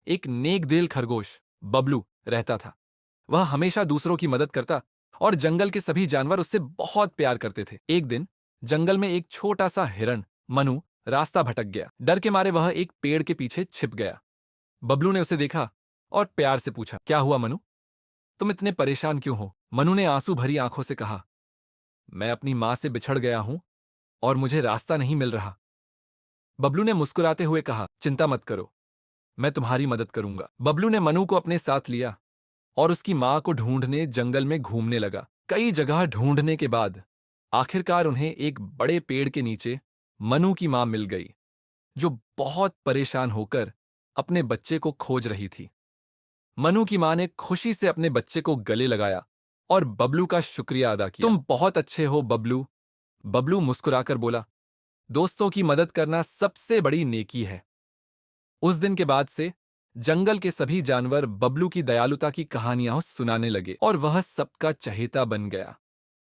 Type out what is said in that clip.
एक नेक दिल खरगोश बबलू रहता था। वह हमेशा दूसरों की मदद करता और जंगल के सभी जानवर उससे बहुत प्यार करते थे। एक दिन जंगल में एक छोटा सा हिरण मनु रास्ता भटक गया। डर के मारे वह एक पेड़ के पीछे छिप गया। बबलू ने उसे देखा और प्यार से पूछा, क्या हुआ मनु? तुम इतने परेशान क्यों हो? मनु ने आंसू भरी आंखों से कहा, मैं अपनी मां से बिछड़ गया हूं और मुझे रास्ता नहीं मिल रहा। बबलू ने मुस्कुराते हुए कहा, चिंता मत करो, मैं तुम्हारी मदद करूंगा। बबलू ने मनु को अपने साथ लिया और उसकी मां को ढूंढने जंगल में घूमने लगा। कई जगह ढूंढने के बाद आखिरकार उन्हें एक बड़े पेड़ के नीचे मनु की मां मिल गई, जो बहुत परेशान होकर अपने बच्चे को खोज रही थी। मनु की मां ने खुशी से अपने बच्चे को गले लगाया और बबलू का शुक्रिया अदा किया। तुम बहुत अच्छे हो बबलू, बबलू मुस्कुराकर बोला। दोस्तों की मदद करना सबसे बड़ी नेकी है। उस दिन के बाद से जंगल के सभी जानवर बबलू की दयालुता की कहानियां सुनाने लगे और वह सबका चहेता बन गया।